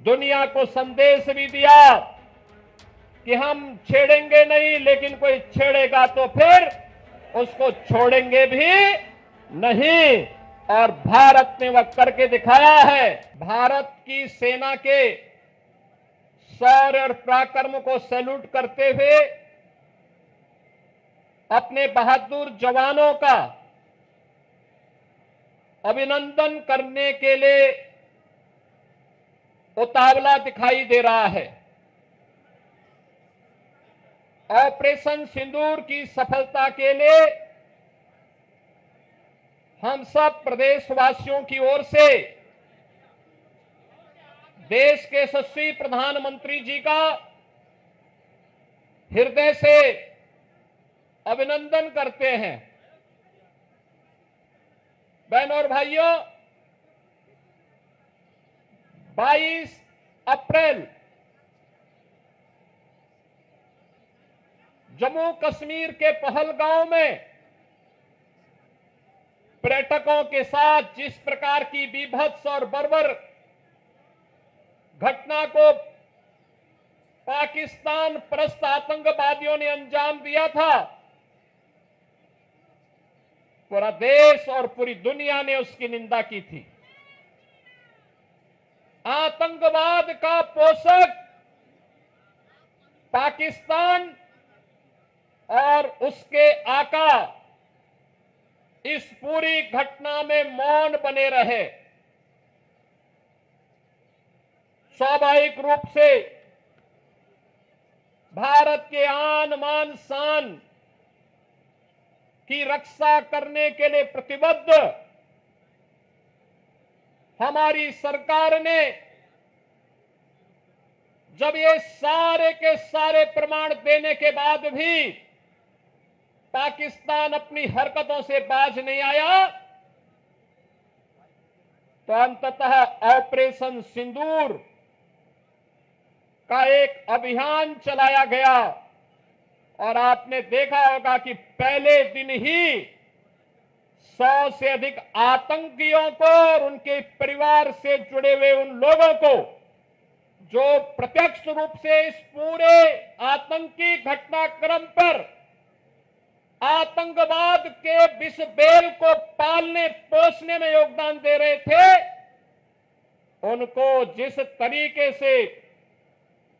दुनिया को संदेश भी दिया कि हम छेड़ेंगे नहीं, लेकिन कोई छेड़ेगा तो फिर उसको छोड़ेंगे भी नहीं। और भारत ने वह करके दिखाया है। भारत की सेना के शौर्य और पराक्रम को सैल्यूट करते हुए अपने बहादुर जवानों का अभिनंदन करने के लिए उतावला दिखाई दे रहा है। ऑपरेशन सिंदूर की सफलता के लिए हम सब प्रदेशवासियों की ओर से देश के यशस्वी प्रधानमंत्री जी का हृदय से अभिनंदन करते हैं। बहनों और भाइयों, 22 अप्रैल जम्मू कश्मीर के पहलगांव में पर्यटकों के साथ जिस प्रकार की बीभत्स और बर्बर घटना को पाकिस्तान परस्त आतंकवादियों ने अंजाम दिया था, पूरा देश और पूरी दुनिया ने उसकी निंदा की थी। आतंकवाद का पोषक पाकिस्तान और उसके आका इस पूरी घटना में मौन बने रहे। स्वाभाविक रूप से भारत के आन मान शान की रक्षा करने के लिए प्रतिबद्ध हमारी सरकार ने जब ये सारे के सारे प्रमाण देने के बाद भी पाकिस्तान अपनी हरकतों से बाज नहीं आया, तो अंततः ऑपरेशन सिंदूर का एक अभियान चलाया गया। और आपने देखा होगा कि पहले दिन ही 100 से अधिक आतंकियों को और उनके परिवार से जुड़े हुए उन लोगों को जो प्रत्यक्ष रूप से इस पूरे आतंकी घटनाक्रम पर आतंकवाद के विष बेल को पालने पोषने में योगदान दे रहे थे, उनको जिस तरीके से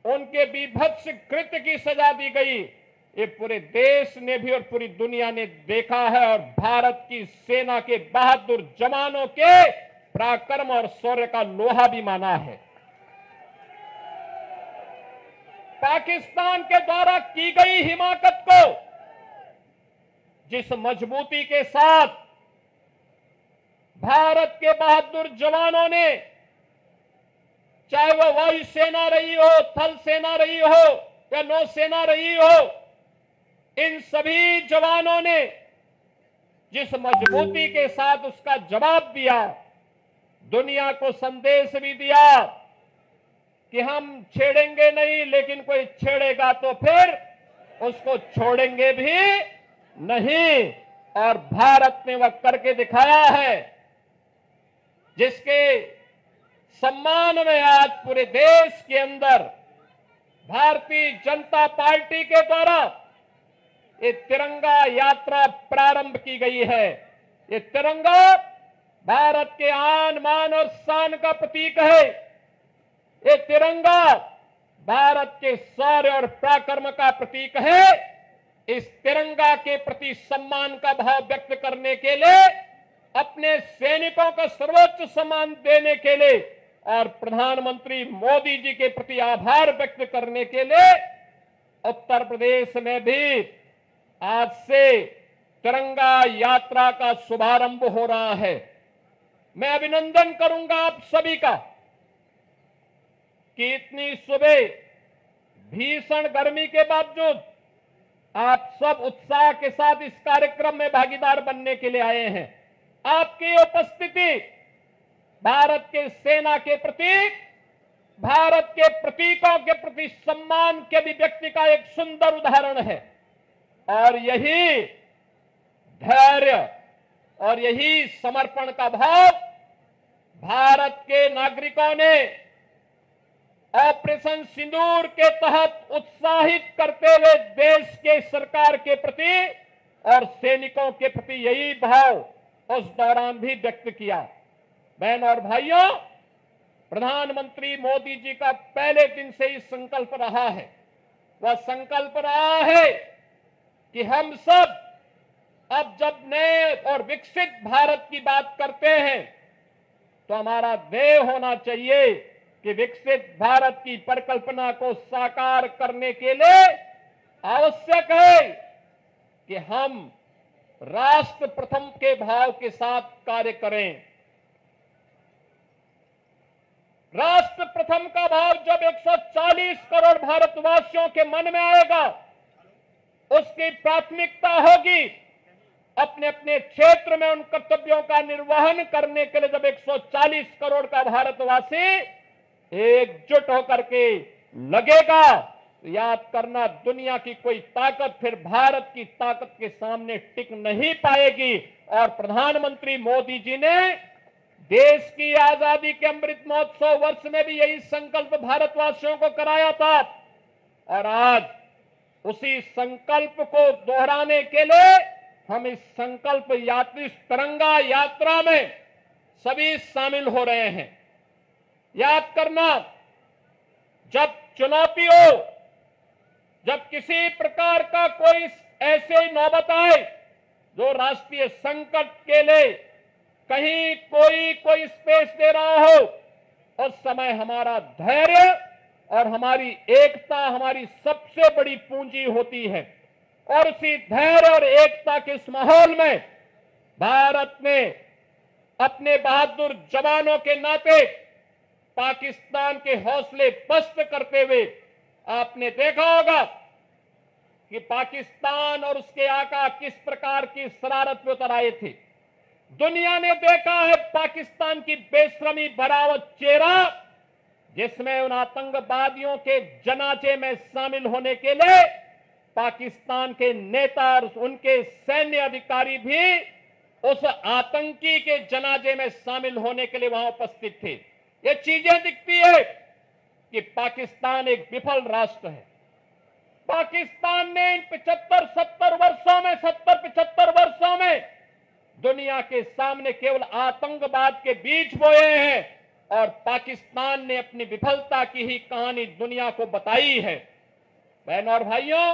उनके बीभत्स कृत्य की सजा दी गई, ये पूरे देश ने भी और पूरी दुनिया ने देखा है। और भारत की सेना के बहादुर जवानों के पराक्रम और शौर्य का लोहा भी माना है। पाकिस्तान के द्वारा की गई हिमाकत को जिस मजबूती के साथ भारत के बहादुर जवानों ने, चाहे वह वायुसेना रही हो, थल सेना रही हो या नौसेना रही हो, इन सभी जवानों ने जिस मजबूती के साथ उसका जवाब दिया, दुनिया को संदेश भी दिया कि हम छेड़ेंगे नहीं, लेकिन कोई छेड़ेगा तो फिर उसको छोड़ेंगे भी नहीं। और भारत ने वह करके दिखाया है, जिसके सम्मान में आज पूरे देश के अंदर भारतीय जनता पार्टी के द्वारा ये तिरंगा यात्रा प्रारंभ की गई है। ये तिरंगा भारत के आन मान और शान का प्रतीक है। ये तिरंगा भारत के शौर्य और पराक्रम का प्रतीक है। इस तिरंगा के प्रति सम्मान का भाव व्यक्त करने के लिए, अपने सैनिकों को सर्वोच्च सम्मान देने के लिए और प्रधानमंत्री मोदी जी के प्रति आभार व्यक्त करने के लिए उत्तर प्रदेश में भी आज से तिरंगा यात्रा का शुभारंभ हो रहा है। मैं अभिनंदन करूंगा आप सभी का कि इतनी सुबह भीषण गर्मी के बावजूद आप सब उत्साह के साथ इस कार्यक्रम में भागीदार बनने के लिए आए हैं। आपकी उपस्थिति भारत के सेना के प्रतीक, भारत के प्रतीकों के प्रति सम्मान के अभिव्यक्ति का एक सुंदर उदाहरण है। और यही धैर्य और यही समर्पण का भाव भारत के नागरिकों ने ऑपरेशन सिंदूर के तहत उत्साहित करते हुए देश के सरकार के प्रति और सैनिकों के प्रति यही भाव उस दौरान भी व्यक्त किया। बहन और भाइयों, प्रधानमंत्री मोदी जी का पहले दिन से ही संकल्प रहा है, वह संकल्प रहा है कि हम सब अब जब नए और विकसित भारत की बात करते हैं तो हमारा ध्येय होना चाहिए कि विकसित भारत की परिकल्पना को साकार करने के लिए आवश्यक है कि हम राष्ट्र प्रथम के भाव के साथ कार्य करें। राष्ट्र प्रथम का भाव जब 140 करोड़ भारतवासियों के मन में आएगा, उसकी प्राथमिकता होगी अपने अपने क्षेत्र में उन कर्तव्यों का निर्वहन करने के लिए। जब 140 करोड़ का भारतवासी एकजुट होकर के लगेगा, तो याद करना, दुनिया की कोई ताकत फिर भारत की ताकत के सामने टिक नहीं पाएगी। और प्रधानमंत्री मोदी जी ने देश की आजादी के अमृत महोत्सव वर्ष में भी यही संकल्प भारतवासियों को कराया था। और आज उसी संकल्प को दोहराने के लिए हम इस संकल्प यात्री तिरंगा यात्रा में सभी शामिल हो रहे हैं। याद करना, जब चुनौती हो, जब किसी प्रकार का कोई ऐसे नौबत आए जो राष्ट्रीय संकट के लिए कहीं कोई स्पेस दे रहा हो, उस समय हमारा धैर्य और हमारी एकता हमारी सबसे बड़ी पूंजी होती है। और उसी धैर्य और एकता के इस माहौल में भारत ने अपने बहादुर जवानों के नाते पाकिस्तान के हौसले पस्त करते हुए, आपने देखा होगा कि पाकिस्तान और उसके आका किस प्रकार की शरारत में उतर आए थे। दुनिया ने देखा है पाकिस्तान की बेशर्मी भरा चेहरा, जिसमें उन आतंकवादियों के जनाजे में शामिल होने के लिए पाकिस्तान के नेता और उनके सैन्य अधिकारी भी उस आतंकी के जनाजे में शामिल होने के लिए वहां उपस्थित थे। ये चीजें दिखती है कि पाकिस्तान एक विफल राष्ट्र है। पाकिस्तान ने इन 75 वर्षों में दुनिया के सामने केवल आतंकवाद के बीज बोए हैं और पाकिस्तान ने अपनी विफलता की ही कहानी दुनिया को बताई है। बहनों और भाइयों,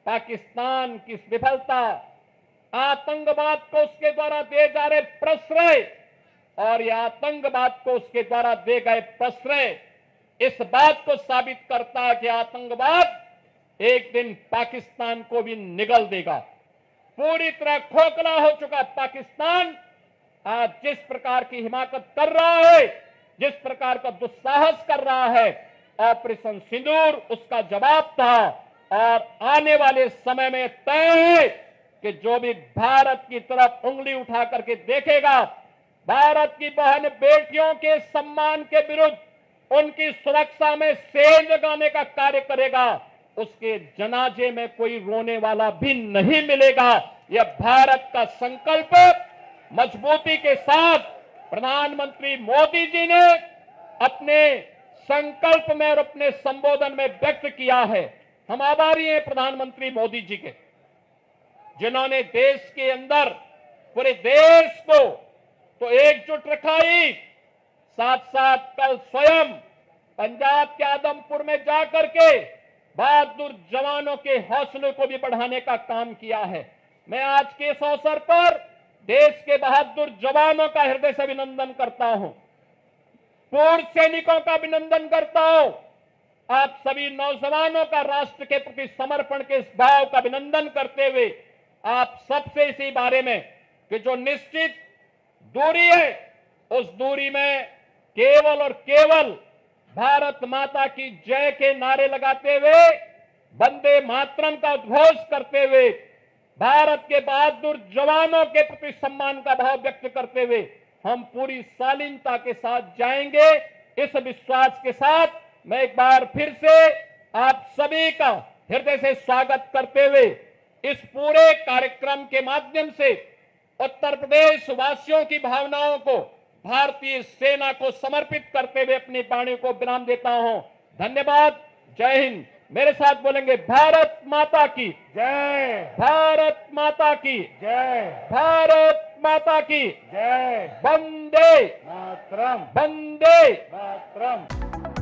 पाकिस्तान की विफलता, आतंकवाद को उसके द्वारा दिए जा रहे प्रश्रय और यह आतंकवाद को उसके द्वारा दिए गए प्रश्रय इस बात को साबित करता है कि आतंकवाद एक दिन पाकिस्तान को भी निगल देगा। पूरी तरह खोखला हो चुका पाकिस्तान आज जिस प्रकार की हिमाकत कर रहा है, जिस प्रकार का दुस्साहस कर रहा है, ऑपरेशन सिंदूर उसका जवाब था। और आने वाले समय में तय है कि जो भी भारत की तरफ उंगली उठा करके देखेगा, भारत की बहन बेटियों के सम्मान के विरुद्ध उनकी सुरक्षा में सेंध लगाने का कार्य करेगा, उसके जनाजे में कोई रोने वाला भी नहीं मिलेगा। यह भारत का संकल्प मजबूती के साथ प्रधानमंत्री मोदी जी ने अपने संकल्प में और अपने संबोधन में व्यक्त किया है। हम आभारी हैं प्रधानमंत्री मोदी जी के, जिन्होंने देश के अंदर पूरे देश को तो एकजुट रखा ही, साथ साथ कल स्वयं पंजाब के आदमपुर में जाकर के बहादुर जवानों के हौसले को भी बढ़ाने का काम किया है। मैं आज के इस अवसर पर देश के बहादुर जवानों का हृदय से अभिनंदन करता हूं, पूर्व सैनिकों का अभिनंदन करता हूं। आप सभी नौजवानों का राष्ट्र के प्रति समर्पण के इस भाव का अभिनंदन करते हुए आप सबसे इसी बारे में कि जो निश्चित दूरी है, उस दूरी में केवल और केवल भारत माता की जय के नारे लगाते हुए, वंदे मातरम का उद्घोष करते हुए, भारत के बहादुर जवानों के प्रति सम्मान का भाव व्यक्त करते हुए हम पूरी शालीनता के साथ जाएंगे। इस विश्वास के साथ मैं एक बार फिर से आप सभी का हृदय से स्वागत करते हुए इस पूरे कार्यक्रम के माध्यम से उत्तर प्रदेश वासियों की भावनाओं को भारतीय सेना को समर्पित करते हुए अपनी वाणी को विराम देता हूं। धन्यवाद। जय हिंद। मेरे साथ बोलेंगे भारत माता की जय, भारत माता की जय, भारत माता की जय, वंदे मातरम, वंदे मातरम।